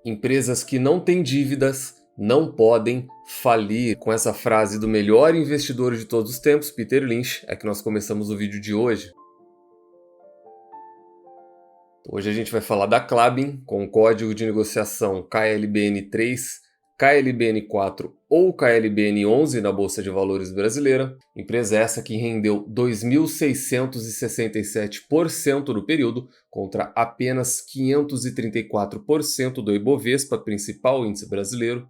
Empresas que não têm dívidas não podem falir. Com essa frase do melhor investidor de todos os tempos, Peter Lynch, é que nós começamos o vídeo de hoje. Hoje a gente vai falar da Klabin, com o código de negociação KLBN3, KLBN4 ou KLBN11 na Bolsa de Valores brasileira. Empresa essa que rendeu 2.667% no período, contra apenas 534% do Ibovespa, principal índice brasileiro.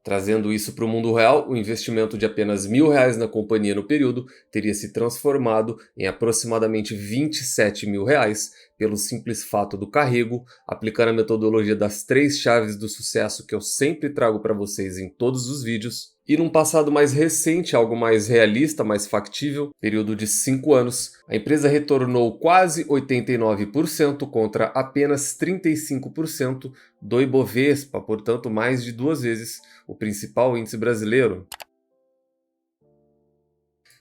Trazendo isso para o mundo real, o investimento de apenas R$1.000 na companhia no período teria se transformado em aproximadamente R$27.000 pelo simples fato do carrego, aplicando a metodologia das 3 chaves do sucesso que eu sempre trago para vocês em todos os vídeos. E num passado mais recente, algo mais realista, mais factível, período de 5 anos, a empresa retornou quase 89% contra apenas 35% do Ibovespa, portanto mais de 2 vezes o principal índice brasileiro.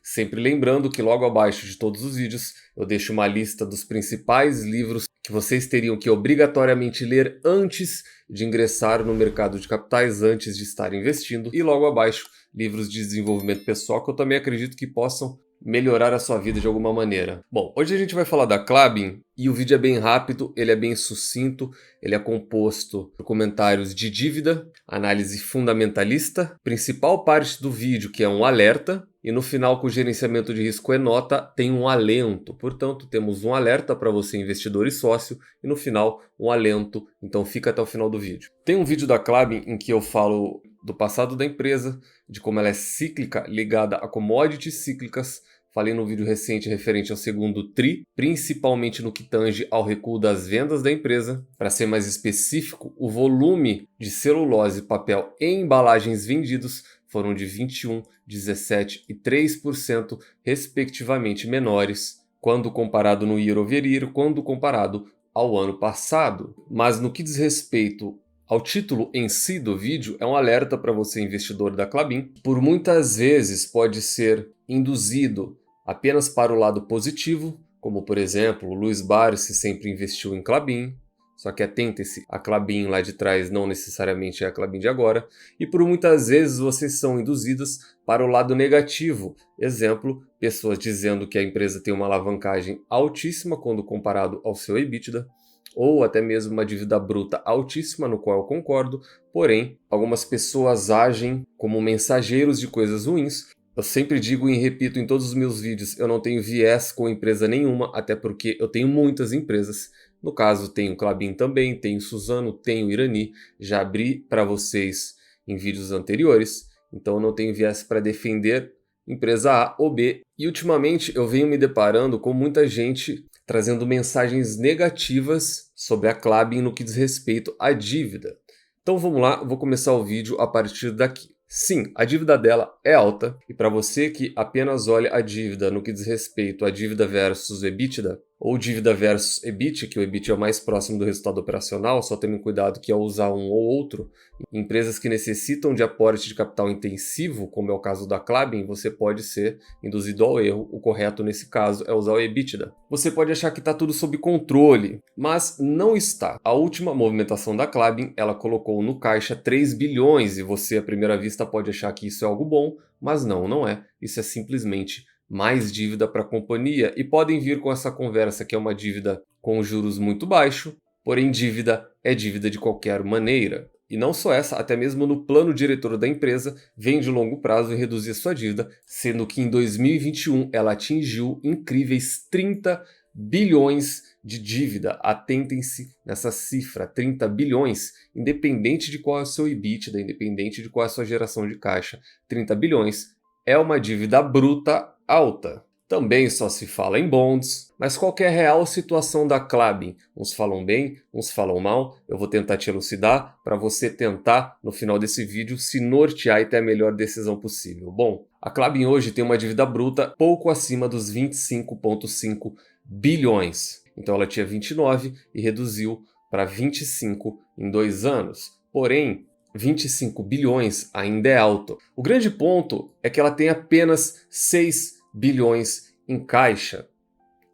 Sempre lembrando que logo abaixo de todos os vídeos eu deixo uma lista dos principais livros que vocês teriam que obrigatoriamente ler antes de ingressar no mercado de capitais, antes de estar investindo. E logo abaixo, livros de desenvolvimento pessoal que eu também acredito que possam melhorar a sua vida de alguma maneira. Bom, hoje a gente vai falar da Klabin e o vídeo é bem rápido, ele é bem sucinto, ele é composto por comentários de dívida, análise fundamentalista, principal parte do vídeo que é um alerta, e no final, com o gerenciamento de risco é nota, tem um alento. Portanto, temos um alerta para você, investidor e sócio, e no final, um alento. Então, fica até o final do vídeo. Tem um vídeo da Klabin em que eu falo do passado da empresa, de como ela é cíclica, ligada a commodities cíclicas. Falei no vídeo recente referente ao segundo TRI, principalmente no que tange ao recuo das vendas da empresa. Para ser mais específico, o volume de celulose, papel e embalagens vendidos foram de 21%, 17% e 3% respectivamente menores, quando comparado no year over year, quando comparado ao ano passado. Mas no que diz respeito ao título em si do vídeo, é um alerta para você, investidor da Klabin. Por muitas vezes pode ser induzido apenas para o lado positivo, como por exemplo, o Luiz Barsi sempre investiu em Klabin, só que atentem-se, a Klabin lá de trás não necessariamente é a Klabin de agora, e por muitas vezes vocês são induzidas para o lado negativo. Exemplo, pessoas dizendo que a empresa tem uma alavancagem altíssima quando comparado ao seu EBITDA, ou até mesmo uma dívida bruta altíssima, no qual eu concordo, porém, algumas pessoas agem como mensageiros de coisas ruins. Eu sempre digo e repito em todos os meus vídeos, eu não tenho viés com empresa nenhuma, até porque eu tenho muitas empresas. No caso, tenho Klabin também, tenho Suzano, tenho Irani, já abri para vocês em vídeos anteriores, então eu não tenho viés para defender empresa A ou B. E ultimamente eu venho me deparando com muita gente trazendo mensagens negativas sobre a Klabin no que diz respeito à dívida. Então vamos lá, eu vou começar o vídeo a partir daqui. Sim, a dívida dela é alta, e para você que apenas olha a dívida no que diz respeito à dívida versus EBITDA, ou dívida versus EBIT, que o EBIT é o mais próximo do resultado operacional, só tome cuidado que ao usar um ou outro, empresas que necessitam de aporte de capital intensivo, como é o caso da Klabin, você pode ser induzido ao erro. O correto nesse caso é usar o EBITDA. Você pode achar que está tudo sob controle, mas não está. A última movimentação da Klabin, ela colocou no caixa 3 bilhões, e você à primeira vista pode achar que isso é algo bom, mas não é. Isso é simplesmente mais dívida para a companhia, e podem vir com essa conversa que é uma dívida com juros muito baixo, porém dívida é dívida de qualquer maneira. E não só essa, até mesmo no plano diretor da empresa, vem de longo prazo em reduzir sua dívida, sendo que em 2021 ela atingiu incríveis 30 bilhões de dívida. Atentem-se nessa cifra, 30 bilhões, independente de qual é o seu EBITDA, independente de qual é a sua geração de caixa. 30 bilhões é uma dívida bruta alta. Também só se fala em bonds, mas qual que é a real situação da Klabin? Uns falam bem, uns falam mal. Eu vou tentar te elucidar para você tentar, no final desse vídeo, se nortear e ter a melhor decisão possível. Bom, a Klabin hoje tem uma dívida bruta pouco acima dos 25,5 bilhões. Então ela tinha 29 e reduziu para 25 em 2 anos. Porém, 25 bilhões ainda é alto. O grande ponto é que ela tem apenas 6 bilhões em caixa.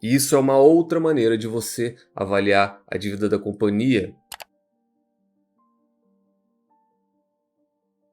E isso é uma outra maneira de você avaliar a dívida da companhia.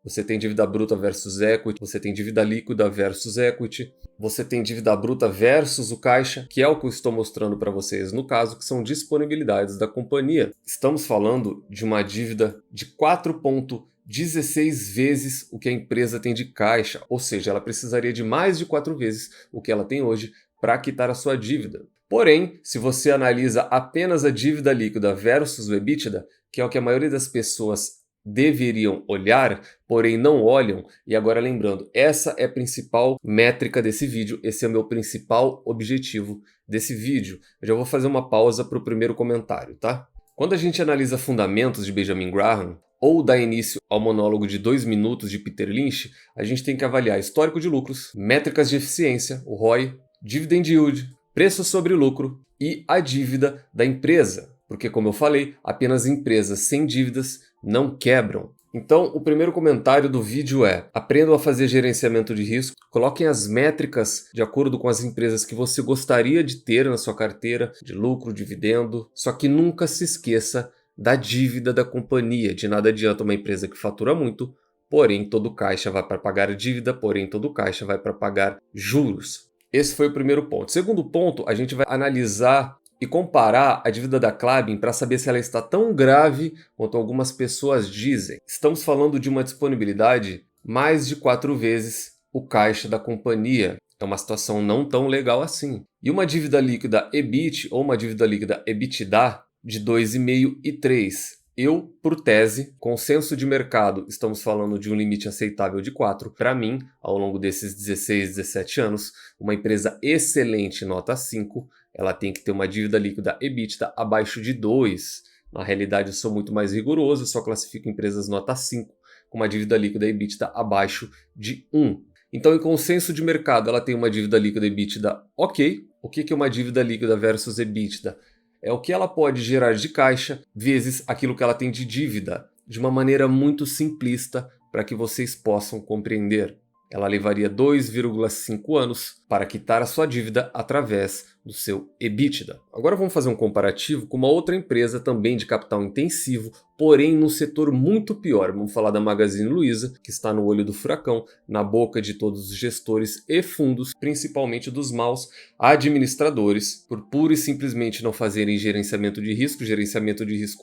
você tem dívida bruta versus equity, você tem dívida líquida versus equity, você tem dívida bruta versus o caixa, que é o que eu estou mostrando para vocês no caso, que são disponibilidades da companhia. Estamos falando de uma dívida de 4,16 vezes o que a empresa tem de caixa, ou seja, ela precisaria de mais de 4 vezes o que ela tem hoje para quitar a sua dívida. Porém, se você analisa apenas a dívida líquida versus o EBITDA, que é o que a maioria das pessoas deveriam olhar, porém não olham, e agora lembrando, essa é a principal métrica desse vídeo, esse é o meu principal objetivo desse vídeo. Eu já vou fazer uma pausa para o primeiro comentário, tá? Quando a gente analisa fundamentos de Benjamin Graham, ou dá início ao monólogo de 2 minutos de Peter Lynch, a gente tem que avaliar histórico de lucros, métricas de eficiência, o ROI, dividend yield, preço sobre lucro e a dívida da empresa. Porque, como eu falei, apenas empresas sem dívidas não quebram. Então, o primeiro comentário do vídeo é: aprendam a fazer gerenciamento de risco, coloquem as métricas de acordo com as empresas que você gostaria de ter na sua carteira, de lucro, dividendo, só que nunca se esqueça da dívida da companhia. De nada adianta uma empresa que fatura muito, porém todo caixa vai para pagar dívida, porém todo caixa vai para pagar juros. Esse foi o primeiro ponto. Segundo ponto, a gente vai analisar e comparar a dívida da Klabin para saber se ela está tão grave quanto algumas pessoas dizem. Estamos falando de uma disponibilidade mais de 4 vezes o caixa da companhia. É uma situação não tão legal assim. E uma dívida líquida EBIT ou uma dívida líquida EBITDA de 2,5 e 3. Eu, por tese, consenso de mercado, estamos falando de um limite aceitável de 4. Para mim, ao longo desses 16, 17 anos, uma empresa excelente nota 5, ela tem que ter uma dívida líquida EBITDA abaixo de 2. Na realidade, eu sou muito mais rigoroso, só classifico empresas nota 5 com uma dívida líquida EBITDA abaixo de 1. Então, em consenso de mercado, ela tem uma dívida líquida EBITDA ok. O que é uma dívida líquida versus EBITDA? É o que ela pode gerar de caixa vezes aquilo que ela tem de dívida, de uma maneira muito simplista para que vocês possam compreender. Ela levaria 2,5 anos para quitar a sua dívida através do seu EBITDA. Agora vamos fazer um comparativo com uma outra empresa também de capital intensivo, porém num setor muito pior. Vamos falar da Magazine Luiza, que está no olho do furacão, na boca de todos os gestores e fundos, principalmente dos maus administradores, por pura e simplesmente não fazerem gerenciamento de risco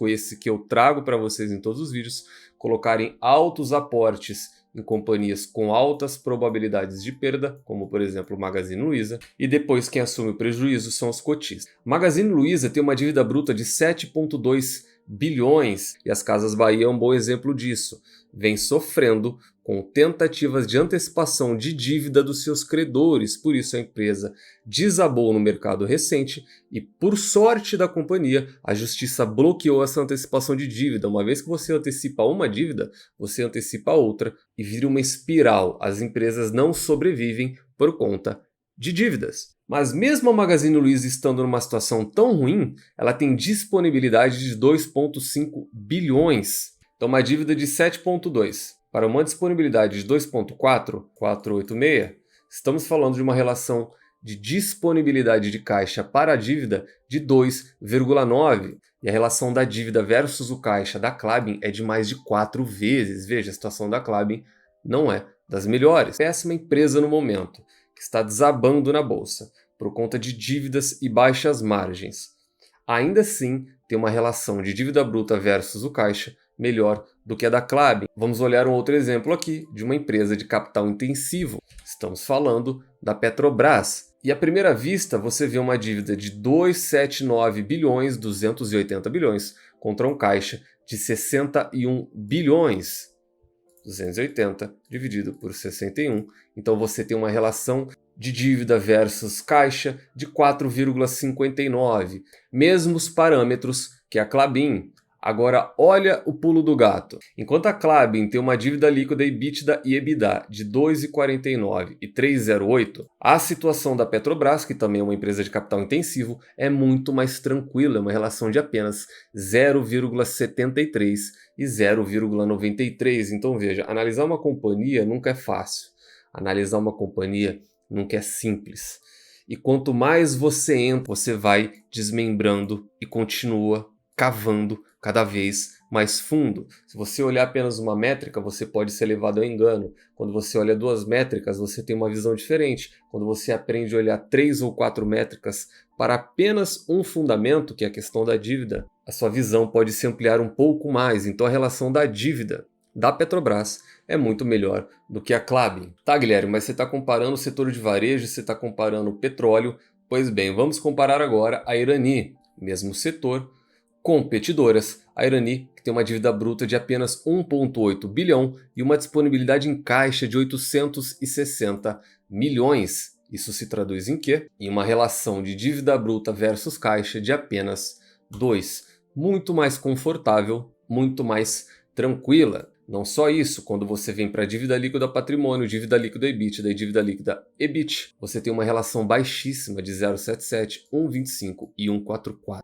esse que eu trago para vocês em todos os vídeos, colocarem altos aportes em companhias com altas probabilidades de perda, como por exemplo o Magazine Luiza, e depois quem assume o prejuízo são os cotistas. Magazine Luiza tem uma dívida bruta de 7,2 bilhões e as Casas Bahia é um bom exemplo disso. Vem sofrendo com tentativas de antecipação de dívida dos seus credores, por isso a empresa desabou no mercado recente e, por sorte da companhia, a justiça bloqueou essa antecipação de dívida. Uma vez que você antecipa uma dívida, você antecipa outra e vira uma espiral. As empresas não sobrevivem por conta de dívidas. Mas mesmo a Magazine Luiza estando numa situação tão ruim, ela tem disponibilidade de 2,5 bilhões. Então uma dívida de 7,2 para uma disponibilidade de 2,4, 486, estamos falando de uma relação de disponibilidade de caixa para a dívida de 2,9. E a relação da dívida versus o caixa da Klabin é de mais de 4 vezes. Veja, a situação da Klabin não é das melhores. Péssima empresa no momento, que está desabando na bolsa por conta de dívidas e baixas margens. Ainda assim, tem uma relação de dívida bruta versus o caixa melhor do que a da Klabin. Vamos olhar um outro exemplo aqui de uma empresa de capital intensivo. Estamos falando da Petrobras. E à primeira vista, você vê uma dívida de 279 bilhões, 280 bilhões, contra um caixa de 61 bilhões. 280 dividido por 61. Então você tem uma relação de dívida versus caixa de 4,59. Mesmos parâmetros que a Klabin. Agora olha o pulo do gato. Enquanto a Klabin tem uma dívida líquida EBITDA e EBITDA de 2,49 e 3,08, a situação da Petrobras, que também é uma empresa de capital intensivo, é muito mais tranquila, é uma relação de apenas 0,73 e 0,93. Então veja, analisar uma companhia nunca é fácil. Analisar uma companhia nunca é simples. E quanto mais você entra, você vai desmembrando e continua cavando cada vez mais fundo. Se você olhar apenas uma métrica, você pode ser levado ao engano. Quando você olha 2 métricas, você tem uma visão diferente. Quando você aprende a olhar 3 ou 4 métricas para apenas um fundamento, que é a questão da dívida, a sua visão pode se ampliar um pouco mais. Então a relação da dívida da Petrobras é muito melhor do que a Klabin. Tá, Guilherme, mas você está comparando o setor de varejo, você está comparando o petróleo. Pois bem, vamos comparar agora a Irani, mesmo setor, competidoras. A Irani, que tem uma dívida bruta de apenas 1,8 bilhão e uma disponibilidade em caixa de 860 milhões. Isso se traduz em quê? Em uma relação de dívida bruta versus caixa de apenas 2. Muito mais confortável, muito mais tranquila. Não só isso, quando você vem para dívida líquida patrimônio, dívida líquida EBITDA e dívida líquida EBIT, você tem uma relação baixíssima de 0,77, 1,25 e 1,44.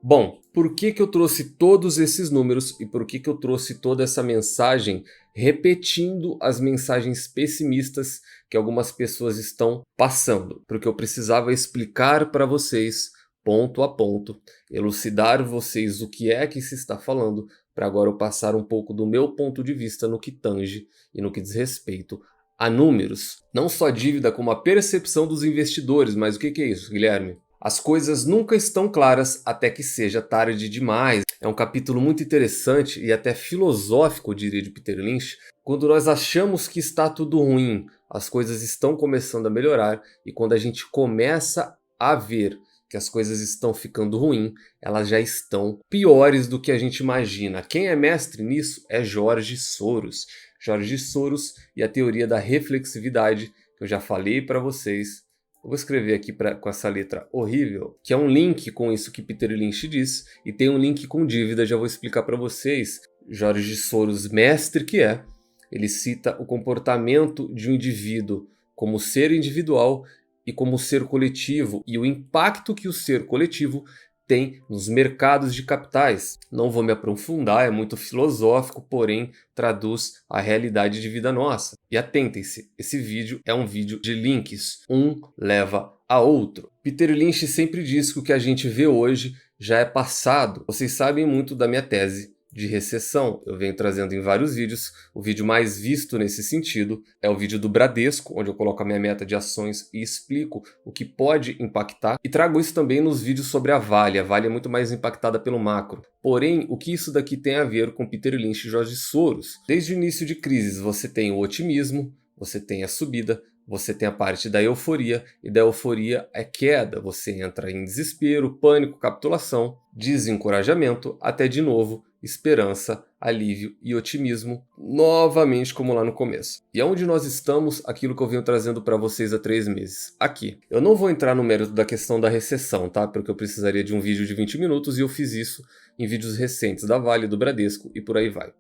Bom, por que eu trouxe todos esses números e por que eu trouxe toda essa mensagem repetindo as mensagens pessimistas que algumas pessoas estão passando? Porque eu precisava explicar para vocês, ponto a ponto, elucidar vocês o que é que se está falando, para agora eu passar um pouco do meu ponto de vista no que tange e no que diz respeito a números. Não só dívida, como a percepção dos investidores. Mas o que é isso, Guilherme? As coisas nunca estão claras até que seja tarde demais. É um capítulo muito interessante e até filosófico, eu diria, de Peter Lynch. Quando nós achamos que está tudo ruim, as coisas estão começando a melhorar, e quando a gente começa a ver que as coisas estão ficando ruins, elas já estão piores do que a gente imagina. Quem é mestre nisso é George Soros. George Soros e a teoria da reflexividade, que eu já falei para vocês. Eu vou escrever aqui com essa letra horrível, que é um link com isso que Peter Lynch diz, e tem um link com dívida, já vou explicar para vocês. George Soros, mestre que é, ele cita o comportamento de um indivíduo como ser individual e como ser coletivo, e o impacto que o ser coletivo tem nos mercados de capitais. Não vou me aprofundar, é muito filosófico, porém traduz a realidade de vida nossa. E atentem-se, esse vídeo é um vídeo de links, um leva a outro. Peter Lynch sempre diz que o que a gente vê hoje já é passado. Vocês sabem muito da minha tese de recessão, eu venho trazendo em vários vídeos. O vídeo mais visto nesse sentido é o vídeo do Bradesco, onde eu coloco a minha meta de ações e explico o que pode impactar, e trago isso também nos vídeos sobre a Vale. A Vale é muito mais impactada pelo macro. Porém, o que isso daqui tem a ver com Peter Lynch e George Soros? Desde o início de crises você tem o otimismo, você tem a subida, você tem a parte da euforia, e da euforia é queda. Você entra em desespero, pânico, capitulação, desencorajamento, até de novo esperança, alívio e otimismo, novamente como lá no começo. E aonde nós estamos, aquilo que eu venho trazendo para vocês há 3 meses, aqui. Eu não vou entrar no mérito da questão da recessão, tá? Porque eu precisaria de um vídeo de 20 minutos e eu fiz isso em vídeos recentes da Vale, do Bradesco e por aí vai.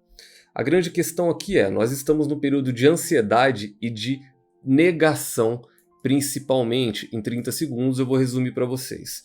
A grande questão aqui é, nós estamos no período de ansiedade e de negação, principalmente. Em 30 segundos eu vou resumir para vocês.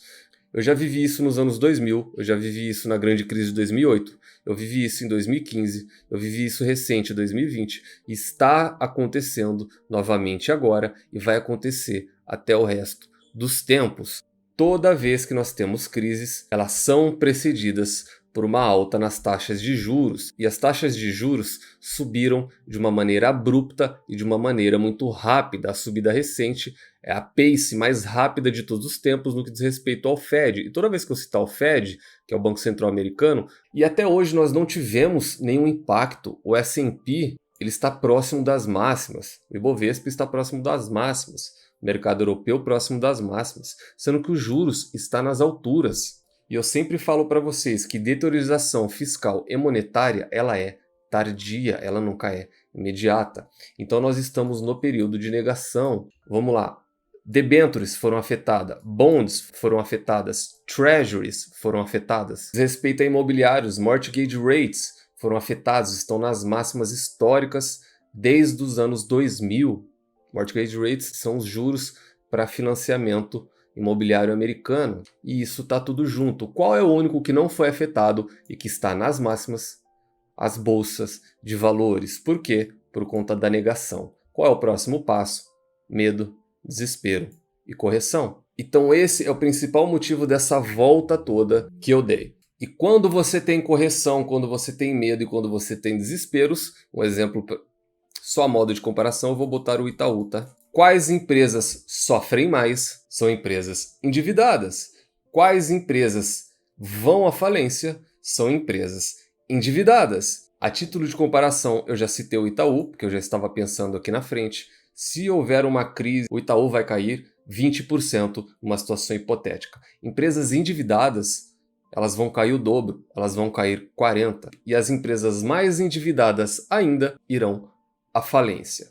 Eu já vivi isso nos anos 2000, eu já vivi isso na grande crise de 2008, eu vivi isso em 2015, eu vivi isso recente em 2020, e está acontecendo novamente agora e vai acontecer até o resto dos tempos. Toda vez que nós temos crises, elas são precedidas por uma alta nas taxas de juros, e as taxas de juros subiram de uma maneira abrupta e de uma maneira muito rápida. A subida recente é a pace mais rápida de todos os tempos no que diz respeito ao Fed. E toda vez que eu citar o Fed, que é o Banco Central Americano, e até hoje nós não tivemos nenhum impacto. O S&P ele está próximo das máximas, o Ibovespa está próximo das máximas, o mercado europeu próximo das máximas, sendo que os juros está nas alturas. E eu sempre falo para vocês que deteriorização fiscal e monetária, ela é tardia, ela nunca é imediata. Então nós estamos no período de negação. Vamos lá. Debentures foram afetadas, bonds foram afetadas, treasuries foram afetadas. Respeito a imobiliários, mortgage rates foram afetados, estão nas máximas históricas desde os anos 2000. Mortgage rates são os juros para financiamento imobiliário americano, e isso está tudo junto. Qual é o único que não foi afetado e que está nas máximas? As bolsas de valores. Por quê? Por conta da negação. Qual é o próximo passo? Medo, desespero e correção. E Então esse é o principal motivo dessa volta toda que eu dei. E quando você tem correção, quando você tem medo e quando você tem desesperos, um exemplo só a modo de comparação, eu vou botar o Itaú, tá? Quais empresas sofrem mais? São empresas endividadas. Quais empresas vão à falência? São empresas endividadas. A título de comparação, eu já citei o Itaú, porque eu já estava pensando aqui na frente. Se houver uma crise, o Itaú vai cair 20% numa situação hipotética. Empresas endividadas, elas vão cair o dobro, elas vão cair 40%. E as empresas mais endividadas ainda irão à falência.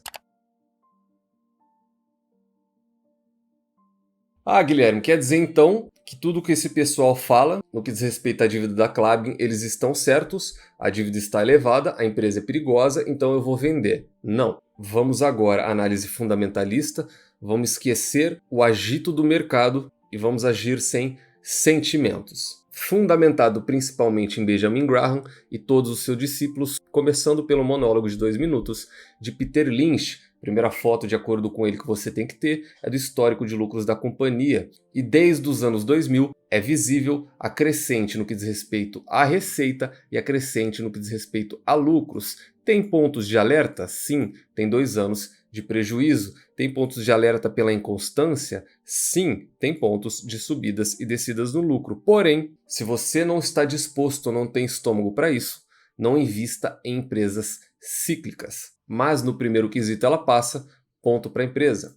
Ah, Guilherme, quer dizer então que tudo que esse pessoal fala no que diz respeito à dívida da Klabin, eles estão certos, a dívida está elevada, a empresa é perigosa, então eu vou vender. Não. Vamos agora à análise fundamentalista, vamos esquecer o agito do mercado e vamos agir sem sentimentos. Fundamentado principalmente em Benjamin Graham e todos os seus discípulos, começando pelo monólogo de 2 minutos de Peter Lynch. Primeira foto, de acordo com ele, que você tem que ter é do histórico de lucros da companhia. E desde os anos 2000 é visível a crescente no que diz respeito à receita e a crescente no que diz respeito a lucros. Tem pontos de alerta? Sim. Tem 2 anos de prejuízo. Tem pontos de alerta pela inconstância? Sim. Tem pontos de subidas e descidas no lucro. Porém, se você não está disposto ou não tem estômago para isso, não invista em empresas cíclicas. Mas no primeiro quesito ela passa, ponto para a empresa.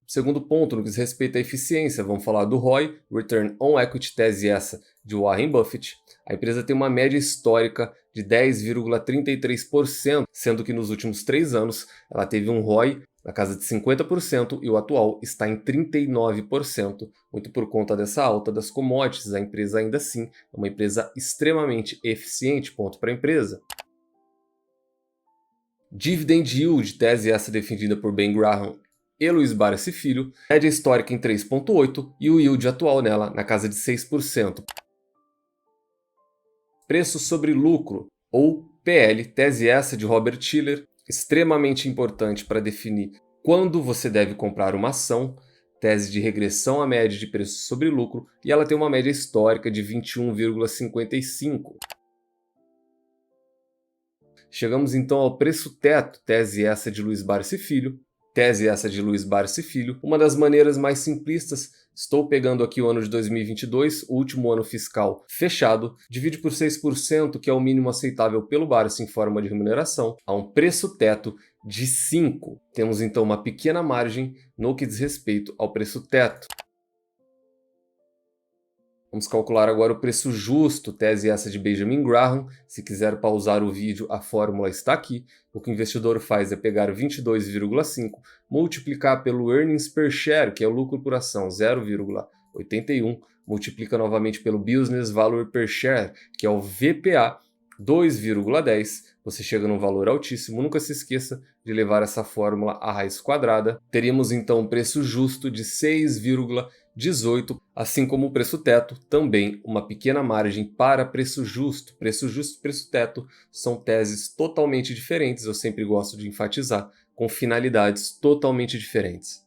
Segundo ponto, no que diz respeito à eficiência, vamos falar do ROI, Return on Equity, tese essa de Warren Buffett. A empresa tem uma média histórica de 10,33%, sendo que nos últimos 3 anos ela teve um ROI na casa de 50% e o atual está em 39%, muito por conta dessa alta das commodities. A empresa ainda assim é uma empresa extremamente eficiente, ponto para a empresa. Dividend Yield, tese essa defendida por Ben Graham e Luiz Barsi Filho, média histórica em 3,8% e o yield atual nela na casa de 6%. Preço sobre lucro, ou PL, tese essa de Robert Shiller, extremamente importante para definir quando você deve comprar uma ação, tese de regressão à média de preço sobre lucro, e ela tem uma média histórica de 21,55%. Chegamos então ao preço teto, tese essa de Luiz Barsi Filho. Tese essa de Luiz Barsi Filho. Uma das maneiras mais simplistas, estou pegando aqui o ano de 2022, o último ano fiscal fechado, divide por 6%, que é o mínimo aceitável pelo Barsi em forma de remuneração, a um preço teto de 5. Temos então uma pequena margem no que diz respeito ao preço teto. Vamos calcular agora o preço justo, tese essa de Benjamin Graham. Se quiser pausar o vídeo, a fórmula está aqui. O que o investidor faz é pegar 22,5, multiplicar pelo earnings per share, que é o lucro por ação, 0,81, multiplica novamente pelo business value per share, que é o VPA, 2,10. Você chega num valor altíssimo. Nunca se esqueça de levar essa fórmula à raiz quadrada. Teríamos então um preço justo de 6,18, assim como o preço teto, também uma pequena margem para preço justo. Preço justo e preço teto são teses totalmente diferentes, eu sempre gosto de enfatizar, com finalidades totalmente diferentes.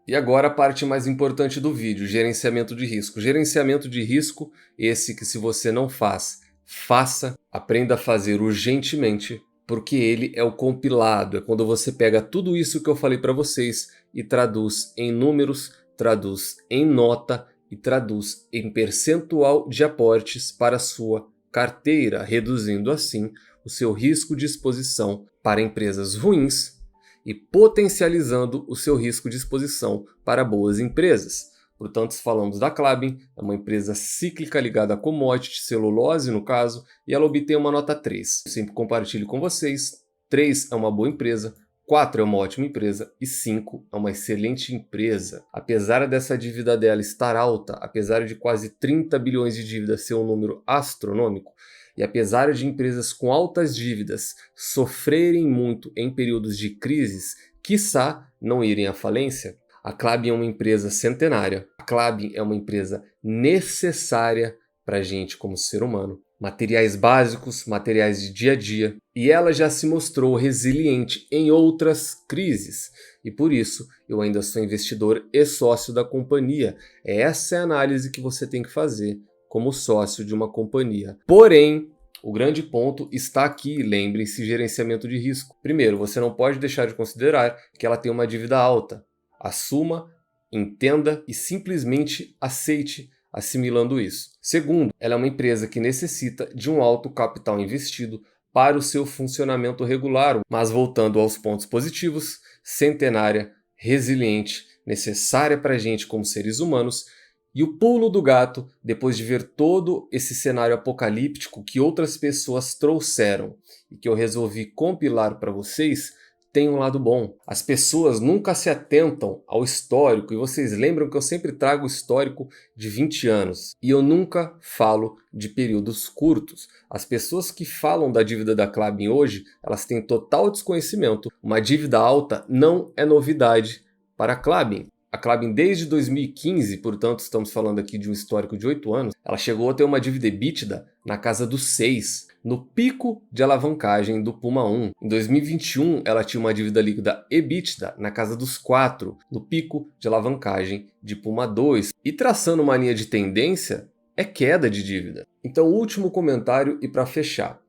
E agora a parte mais importante do vídeo, gerenciamento de risco. Gerenciamento de risco, esse que se você não faz, faça, aprenda a fazer urgentemente, porque ele é o compilado, é quando você pega tudo isso que eu falei para vocês e traduz em números, traduz em nota e traduz em percentual de aportes para a sua carteira, reduzindo assim o seu risco de exposição para empresas ruins e potencializando o seu risco de exposição para boas empresas. Portanto, falamos da Klabin, é uma empresa cíclica ligada a commodity, celulose no caso, e ela obtém uma nota 3. Eu sempre compartilho com vocês, 3 é uma boa empresa, 4 é uma ótima empresa e 5 é uma excelente empresa. Apesar dessa dívida dela estar alta, apesar de quase 30 bilhões de dívida ser um número astronômico, e apesar de empresas com altas dívidas sofrerem muito em períodos de crises, quiçá não irem à falência, a Klabin é uma empresa centenária. A Klabin é uma empresa necessária para a gente como ser humano. materiais básicos, materiais de dia a dia, e ela já se mostrou resiliente em outras crises. E por isso, eu ainda sou investidor e sócio da companhia. Essa é a análise que você tem que fazer como sócio de uma companhia. Porém, o grande ponto está aqui, lembrem-se, gerenciamento de risco. Primeiro, você não pode deixar de considerar que ela tem uma dívida alta. Assuma, entenda e simplesmente aceite assimilando isso. Segundo, ela é uma empresa que necessita de um alto capital investido para o seu funcionamento regular, mas voltando aos pontos positivos, centenária, resiliente, necessária para a gente como seres humanos. E o pulo do gato, depois de ver todo esse cenário apocalíptico que outras pessoas trouxeram e que eu resolvi compilar para vocês, tem um lado bom. As pessoas nunca se atentam ao histórico, e vocês lembram que eu sempre trago o histórico de 20 anos. E eu nunca falo de períodos curtos. As pessoas que falam da dívida da Klabin hoje, elas têm total desconhecimento. Uma dívida alta não é novidade para a Klabin. A Klabin desde 2015, portanto estamos falando aqui de um histórico de 8 anos, ela chegou a ter uma dívida EBITDA na casa dos 6. No pico de alavancagem do Puma 1. Em 2021, ela tinha uma dívida líquida EBITDA na casa dos 4, no pico de alavancagem de Puma 2. E traçando uma linha de tendência, é queda de dívida. Então, último comentário e para fechar.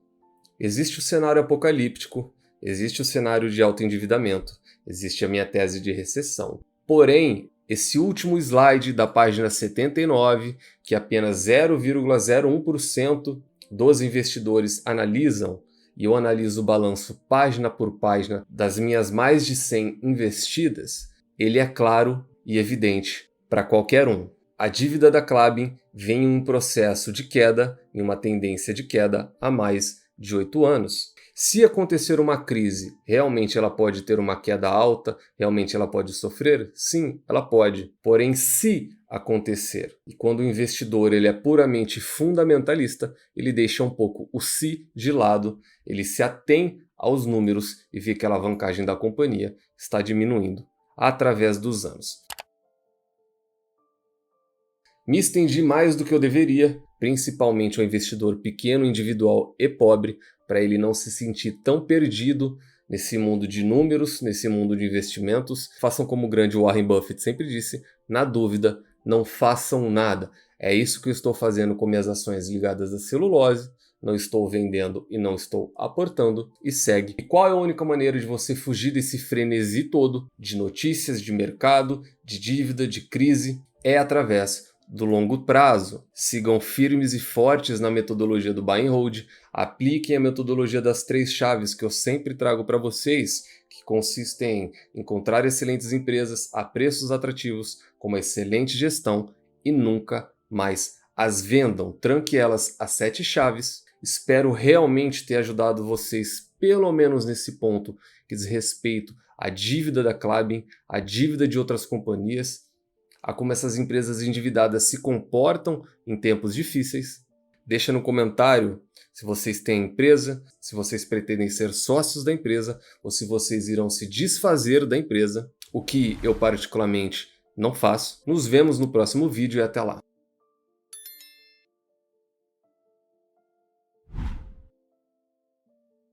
Existe o cenário apocalíptico, existe o cenário de alto endividamento, existe a minha tese de recessão. Porém, esse último slide da página 79, que apenas 0,01% dos investidores analisam, e eu analiso o balanço página por página das minhas mais de 100 investidas, ele é claro e evidente para qualquer um. A dívida da Klabin vem em um processo de queda, em uma tendência de queda há mais de 8 anos. Se acontecer uma crise, realmente ela pode ter uma queda alta? Realmente ela pode sofrer? Sim, ela pode. Porém, se acontecer, e quando o investidor ele é puramente fundamentalista, ele deixa um pouco o se de lado, ele se atém aos números e vê que a alavancagem da companhia está diminuindo através dos anos. Me estendi mais do que eu deveria, principalmente ao investidor pequeno, individual e pobre, para ele não se sentir tão perdido nesse mundo de números, nesse mundo de investimentos. Façam como o grande Warren Buffett sempre disse, na dúvida, não façam nada. É isso que eu estou fazendo com minhas ações ligadas à celulose, não estou vendendo e não estou aportando, e segue. E qual é a única maneira de você fugir desse frenesi todo de notícias, de mercado, de dívida, de crise? É através do longo prazo. Sigam firmes e fortes na metodologia do Buy and Hold, apliquem a metodologia das 3 chaves que eu sempre trago para vocês, que consistem em encontrar excelentes empresas a preços atrativos, com uma excelente gestão e nunca mais as vendam. Tranque elas a 7 chaves. Espero realmente ter ajudado vocês, pelo menos nesse ponto que diz respeito à dívida da Klabin, à dívida de outras companhias, a como essas empresas endividadas se comportam em tempos difíceis. Deixa no comentário se vocês têm empresa, se vocês pretendem ser sócios da empresa ou se vocês irão se desfazer da empresa, o que eu particularmente não faço. Nos vemos no próximo vídeo e até lá.